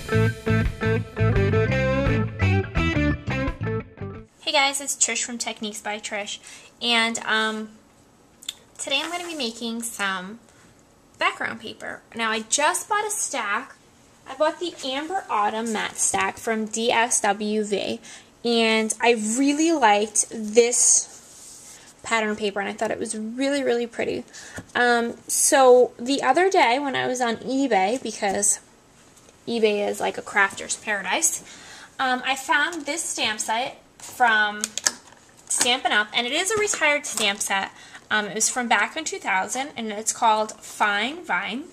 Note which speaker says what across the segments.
Speaker 1: Hey guys, it's Trish from Techniques by Trish, and today I'm going to be making some background paper. Now I just bought a stack. I bought the Amber Autumn matte stack from DSWV, and I really liked this pattern paper, and I thought it was really, really pretty. So the other day when I was on eBay, because eBay is like a crafter's paradise, I found this stamp set from Stampin' Up, and it is a retired stamp set. It was from back in 2000, and it's called Fine Vine.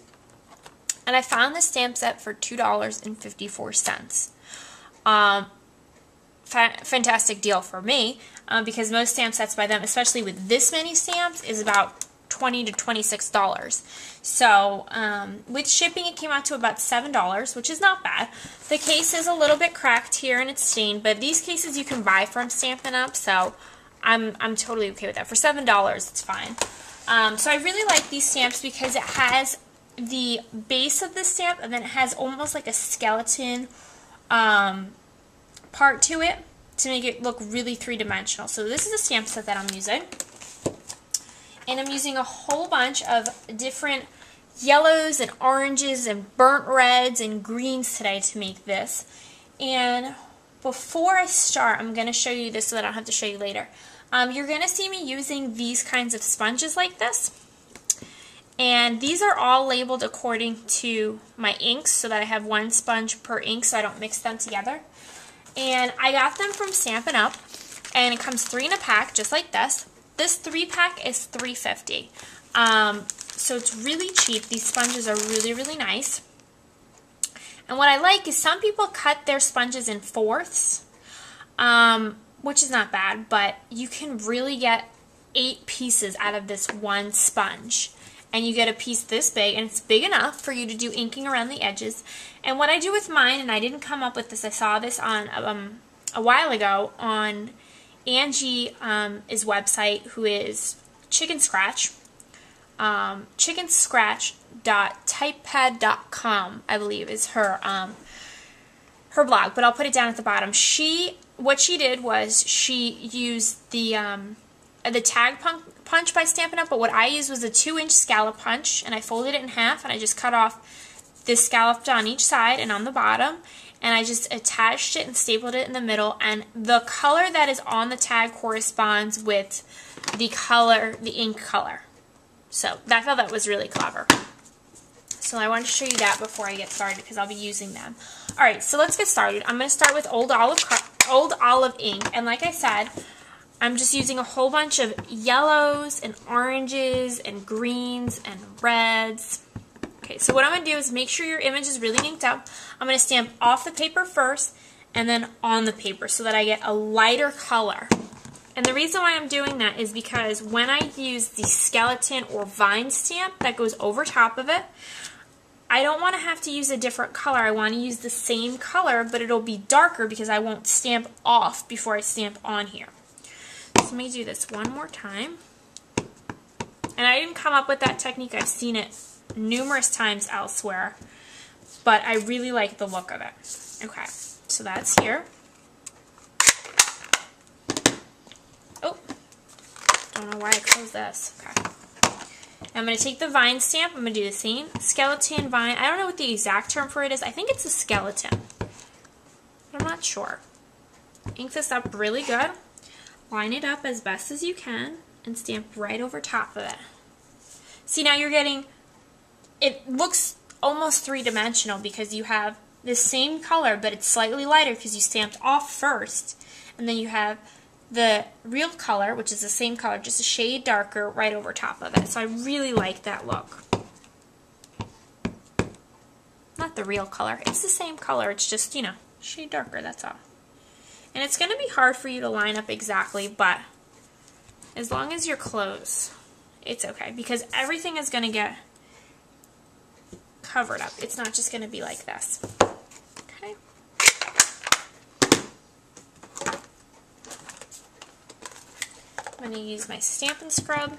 Speaker 1: And I found this stamp set for $2.54. Fantastic deal for me, because most stamp sets by them, especially with this many stamps, is about $20 to $26. So with shipping, it came out to about $7, which is not bad. The case is a little bit cracked here and it's stained, but these cases you can buy from Stampin' Up, so I'm totally okay with that. For $7, it's fine. So I really like these stamps because it has the base of the stamp, and then it has almost like a skeleton part to it to make it look really three-dimensional. So this is a stamp set that I'm using. And I'm using a whole bunch of different yellows and oranges and burnt reds and greens today to make this. And before I start, I'm going to show you this so that I don't have to show you later. You're going to see me using these kinds of sponges like this. And these are all labeled according to my inks so that I have one sponge per ink so I don't mix them together. And I got them from Stampin' Up, and it comes 3 in a pack just like this. This 3-pack is $3.50. So it's really cheap. These sponges are really, really nice. And what I like is some people cut their sponges in fourths, which is not bad, but you can really get 8 pieces out of this one sponge. And you get a piece this big, and it's big enough for you to do inking around the edges. And what I do with mine, and I didn't come up with this, I saw this on a while ago on Angie's website, who is Chicken Scratch. chickenscratch.typepad.com, I believe, is her her blog, but I'll put it down at the bottom. What she did was she used the tag punch by Stampin' Up, but what I used was a 2-inch scallop punch, and I folded it in half, and I just cut off this scalloped on each side and on the bottom, and I just attached it and stapled it in the middle, and the color that is on the tag corresponds with the color, the ink color. So I thought that was really clever. So I wanted to show you that before I get started because I'll be using them. Alright, so let's get started. I'm going to start with Old Olive ink, and like I said, I'm just using a whole bunch of yellows and oranges and greens and reds. Okay, so what I'm going to do is make sure your image is really inked up. I'm going to stamp off the paper first and then on the paper so that I get a lighter color. And the reason why I'm doing that is because when I use the skeleton or vine stamp that goes over top of it, I don't want to have to use a different color. I want to use the same color, but it'll be darker because I won't stamp off before I stamp on here. So let me do this one more time. And I didn't come up with that technique. I've seen it numerous times elsewhere, but I really like the look of it. Okay, so that's here. Oh, don't know why I closed this. Okay. I'm going to take the vine stamp. I'm going to do the same. Skeleton, vine. I don't know what the exact term for it is. I think it's a skeleton. But I'm not sure. Ink this up really good. Line it up as best as you can and stamp right over top of it. See, now you're getting, it looks almost three-dimensional because you have the same color, but it's slightly lighter because you stamped off first. And then you have the real color, which is the same color, just a shade darker right over top of it. So I really like that look. Not the real color. It's the same color. It's just, you know, shade darker, that's all. And it's going to be hard for you to line up exactly, but as long as you're close, it's okay. Because everything is going to get covered up. It's not just going to be like this. Okay. I'm going to use my Stampin' Scrub.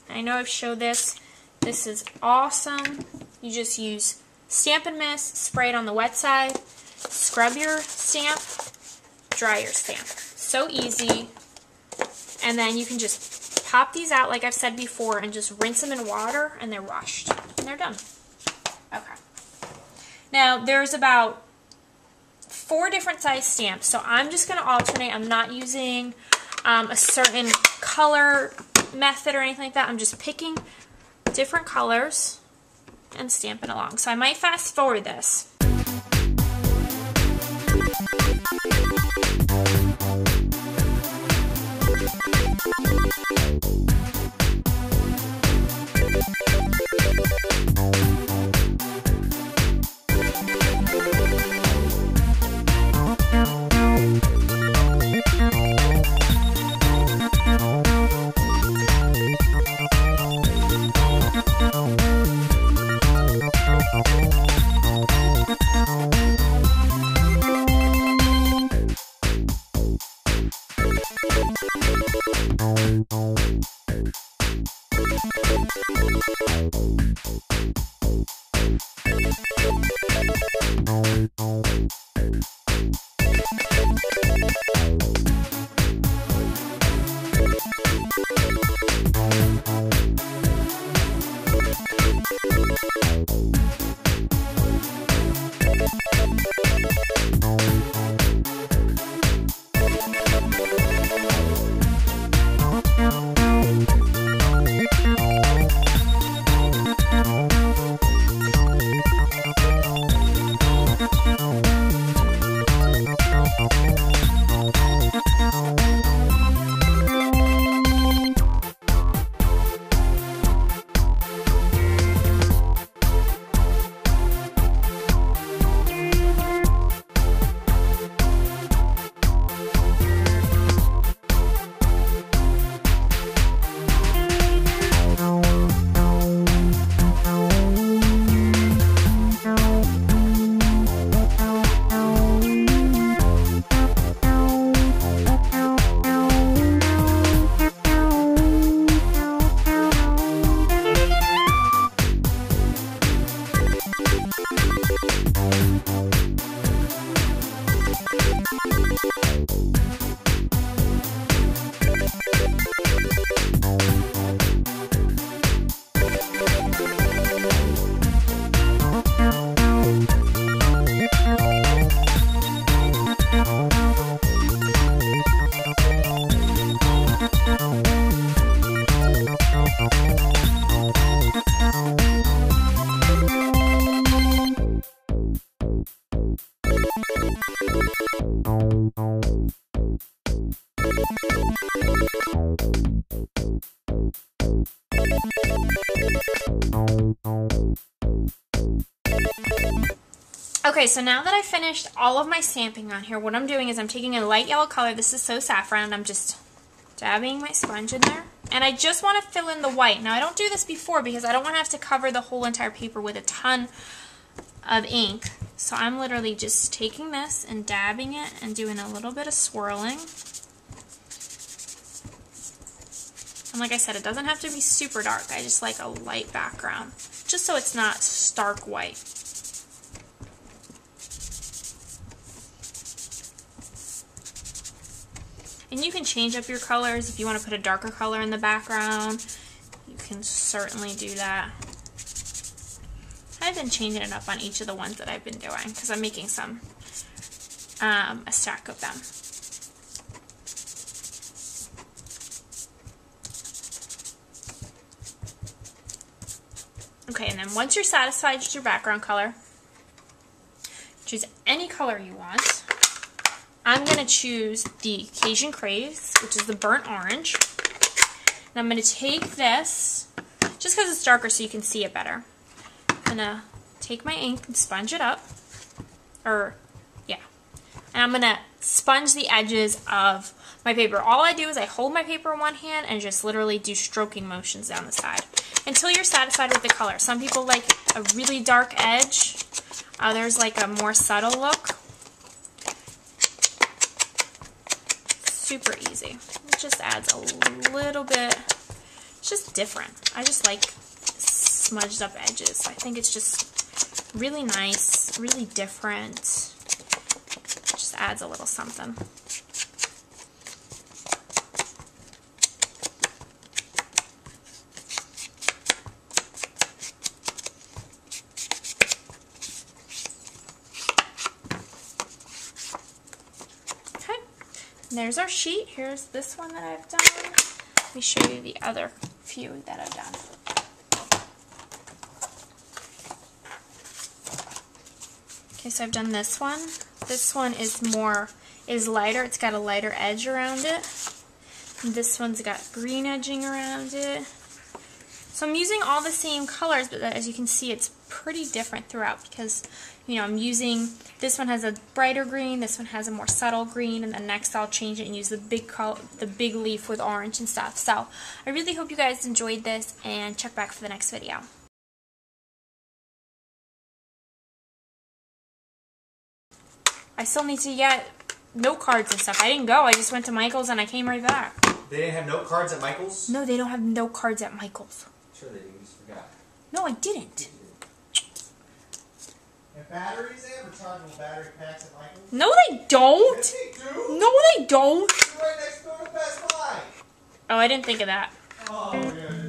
Speaker 1: I know I've showed this. This is awesome. You just use Stampin' Mist, spray it on the wet side, scrub your stamp, dry your stamp. So easy. And then you can just pop these out like I've said before and just rinse them in water and they're washed. And they're done. Okay. Now there's about 4 different size stamps, so I'm just going to alternate. I'm not using a certain color method or anything like that. I'm just picking different colors and stamping along. So I might fast forward this. Okay, so now that I've finished all of my stamping on here, what I'm doing is I'm taking a light yellow color. This is So Saffron, and I'm just dabbing my sponge in there. And I just want to fill in the white. Now, I don't do this before because I don't want to have to cover the whole entire paper with a ton of ink. So I'm literally just taking this and dabbing it and doing a little bit of swirling. And like I said, it doesn't have to be super dark. I just like a light background, just so it's not stark white. And you can change up your colors. If you want to put a darker color in the background, you can certainly do that. I've been changing it up on each of the ones that I've been doing because I'm making some, a stack of them. Okay, and then once you're satisfied with your background color, choose any color you want. I'm going to choose the Cajun Craze, which is the burnt orange. And I'm going to take this, just because it's darker so you can see it better. I'm going to take my ink and sponge it up. And I'm going to sponge the edges of my paper. All I do is I hold my paper in one hand and just literally do stroking motions down the side until you're satisfied with the color. Some people like a really dark edge. Others like a more subtle look. Super easy. It just adds a little bit, it's just different. I just like smudged up edges. I think it's just Really nice, really different. Just adds a little something. Okay, and there's our sheet. Here's this one that I've done. Let me show you the other few that I've done. Okay, so I've done this one. This one is lighter. It's got a lighter edge around it. And this one's got green edging around it. So I'm using all the same colors, but as you can see, it's pretty different throughout because, you know, I'm using, this one has a brighter green, this one has a more subtle green, and then next I'll change it and use the big leaf with orange and stuff. So I really hope you guys enjoyed this, and check back for the next video. I still need to get note cards and stuff. I didn't go. I just went to Michael's and I came right back.
Speaker 2: They didn't have note cards at Michael's?
Speaker 1: No, they don't have note cards at Michael's.
Speaker 2: Sure they do. You just forgot.
Speaker 1: No, I didn't.
Speaker 2: And batteries? They have rechargeable battery packs at Michael's?
Speaker 1: No, they don't.
Speaker 2: Yes, they do.
Speaker 1: No, they don't.
Speaker 2: They're right next door to Best Buy.
Speaker 1: Oh, I didn't think of that.
Speaker 2: Oh, yeah.